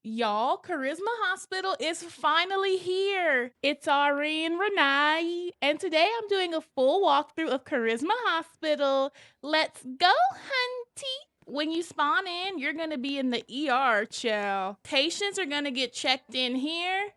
Y'all, Charisma Hospital is finally here. It's RN Renee, and today I'm doing a full walkthrough of Charisma Hospital. Let's go, hunty. When you spawn in, you're gonna be in the ER, child. Patients are gonna get checked in here,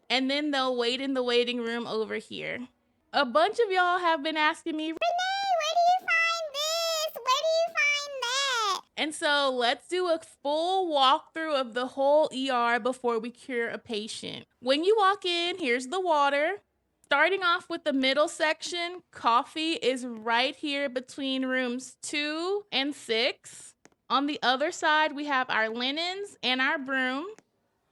and then they'll wait in the waiting room over here. A bunch of y'all have been asking me, Renee, where do you find this? Where do you find that? And so let's do a full walkthrough of the whole ER before we cure a patient. When you walk in, here's the water. Starting off with the middle section, coffee is right here between rooms 2 and 6. On the other side, we have our linens and our broom.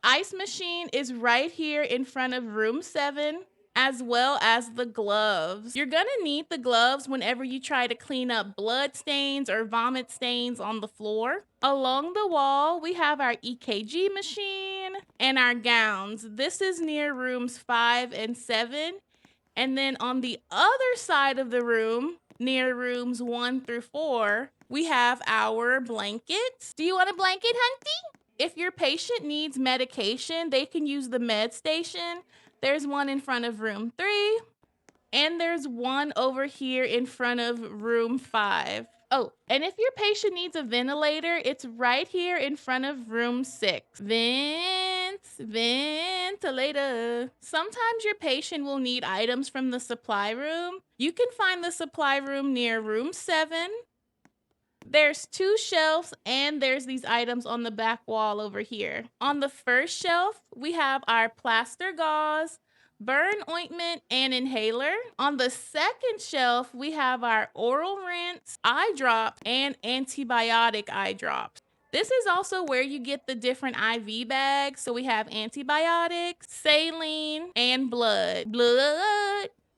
Ice machine is right here in front of room 7, as well as the gloves. You're gonna need the gloves whenever you try to clean up blood stains or vomit stains on the floor. Along the wall, we have our EKG machine and our gowns. This is near rooms 5 and 7. And then on the other side of the room, near rooms 1 through 4, we have our blankets. Do you want a blanket, hunty? If your patient needs medication, they can use the med station. There's one in front of room 3, and there's one over here in front of room 5. Oh, and if your patient needs a ventilator, it's right here in front of room 6. Ventilator. Sometimes your patient will need items from the supply room. You can find the supply room near room 7. There's 2 shelves, and there's these items on the back wall over here. On the first shelf, we have our plaster gauze, burn ointment, and inhaler. On the second shelf, we have our oral rinse, eye drop, and antibiotic eye drops. This is also where you get the different IV bags. So we have antibiotics, saline, and blood.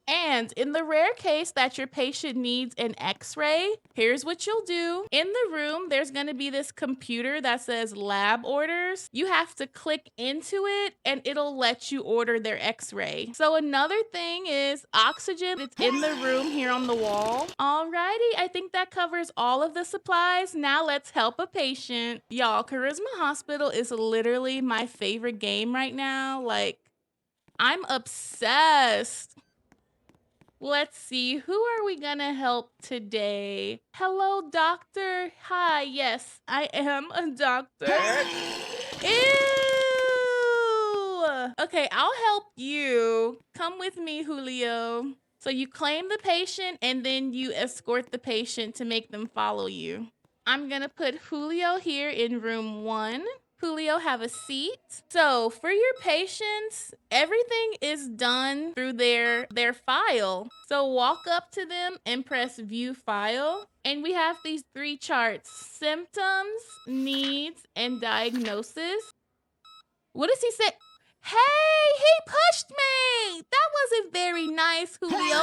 And in the rare case that your patient needs an x-ray, here's what you'll do. In the room, there's gonna be this computer that says lab orders. You have to click into it and it'll let you order their x-ray. So another thing is oxygen. It's in the room here on the wall. Alrighty, I think that covers all of the supplies. Now let's help a patient. Y'all, Charisma Hospital is literally my favorite game right now. Like, I'm obsessed. Let's see, who are we gonna help today? Hello, doctor. Hi, yes, I am a doctor. Ew! Okay, I'll help you. Come with me, Julio. So you claim the patient and then you escort the patient to make them follow you. I'm gonna put Julio here in room 1. Julio, have a seat. So for your patients, everything is done through their file. So walk up to them and press view file. And we have these 3 charts: symptoms, needs, and diagnosis. What does he say? Hey, he pushed me. That wasn't very nice, Julio.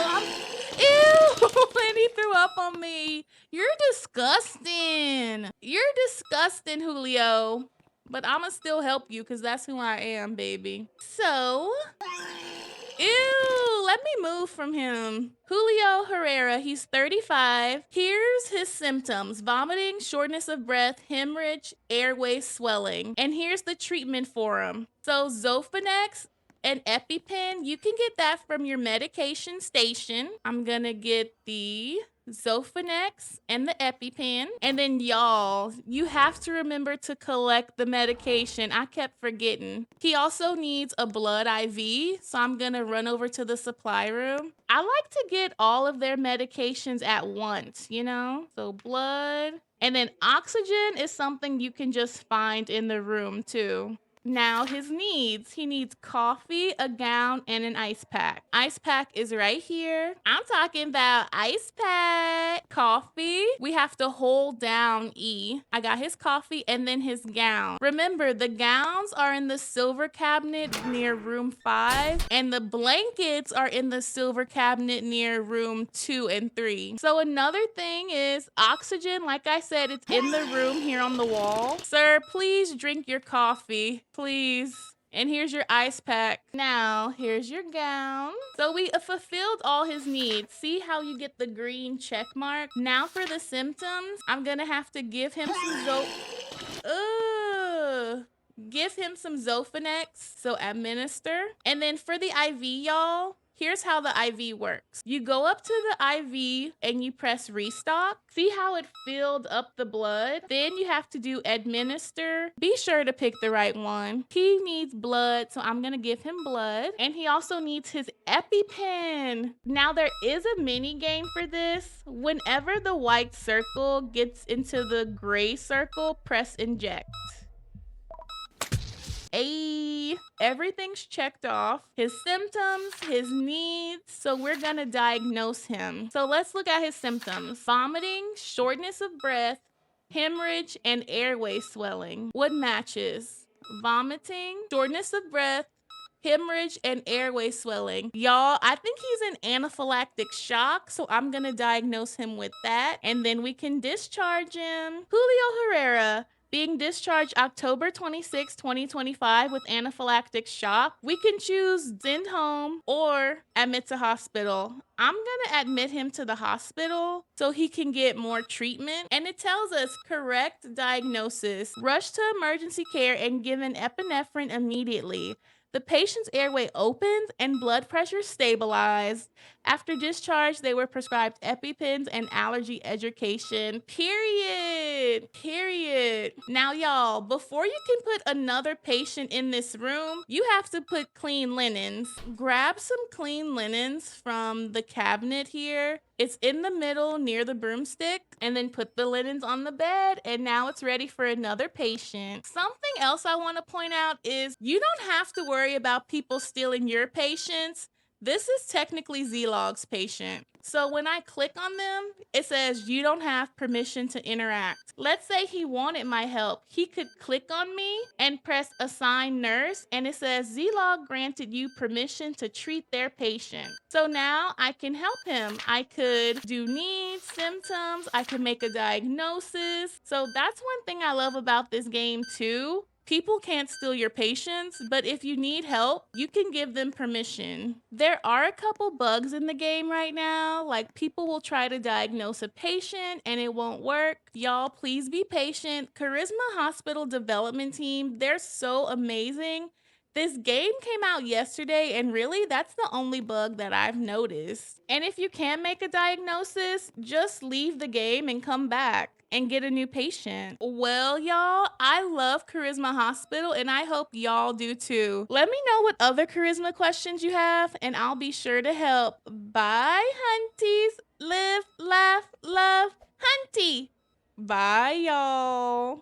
Ew, and he threw up on me. You're disgusting. You're disgusting, Julio. But I'ma still help you because that's who I am, baby. So, ew, let me move from him. Julio Herrera, he's 35. Here's his symptoms: vomiting, shortness of breath, hemorrhage, airway swelling. And here's the treatment for him. So Zofanax and EpiPen, you can get that from your medication station. I'm gonna get the Zofanax and the EpiPen. And then y'all, you have to remember to collect the medication. I kept forgetting. He also needs a blood IV, so I'm gonna run over to the supply room. I like to get all of their medications at once, you know? So blood. And then oxygen is something you can just find in the room too. Now his needs. He needs coffee, a gown, and an ice pack. Ice pack is right here. I'm talking about ice pack. Coffee. We have to hold down E. I got his coffee and then his gown. Remember, the gowns are in the silver cabinet near room 5, and the blankets are in the silver cabinet near room 2 and 3. So another thing is oxygen. Like I said, it's in the room here on the wall. Sir, please drink your coffee. Please. And here's your ice pack. Now, here's your gown. So we fulfilled all his needs. See how you get the green check mark? Now for the symptoms, I'm gonna have to give him some Ugh. give him some Zofenex, so administer. And then for the IV, y'all, here's how the IV works. You go up to the IV and you press restock. See how it filled up the blood? Then you have to do administer. Be sure to pick the right one. He needs blood, so I'm gonna give him blood. And he also needs his EpiPen. Now there is a mini game for this. Whenever the white circle gets into the gray circle, press inject. Everything's checked off. His symptoms, his needs. So we're gonna diagnose him. So let's look at his symptoms. Vomiting, shortness of breath, hemorrhage, and airway swelling. What matches? Vomiting, shortness of breath, hemorrhage, and airway swelling. Y'all, I think he's in anaphylactic shock, so I'm gonna diagnose him with that, and then we can discharge him. Julio Herrera, being discharged October 26, 2025 with anaphylactic shock. We can choose send home or admit to hospital. I'm gonna admit him to the hospital so he can get more treatment. And it tells us correct diagnosis. Rush to emergency care and given epinephrine immediately. The patient's airway opened and blood pressure stabilized. After discharge, they were prescribed EpiPens and allergy education. Period. Now, y'all, before you can put another patient in this room, you have to put clean linens. Grab some clean linens from the cabinet here. It's in the middle near the broomstick, and then put the linens on the bed, and now it's ready for another patient. Something else I want to point out is you don't have to worry about people stealing your patients. This is technically Zlog's patient. So when I click on them, it says you don't have permission to interact. Let's say he wanted my help. He could click on me and press assign nurse, and it says Zlog granted you permission to treat their patient. So now I can help him. I could do needs, symptoms, I can make a diagnosis. So that's one thing I love about this game too. People can't steal your patients, but if you need help, you can give them permission. There are a couple bugs in the game right now, like people will try to diagnose a patient and it won't work. Y'all, please be patient. Charisma Hospital development team, they're so amazing. This game came out yesterday, and really, that's the only bug that I've noticed. And if you can't make a diagnosis, just leave the game and come back and get a new patient. Well, y'all, I love Charisma Hospital, and I hope y'all do too. Let me know what other Charisma questions you have, and I'll be sure to help. Bye, hunties. Live, laugh, love, hunty. Bye, y'all.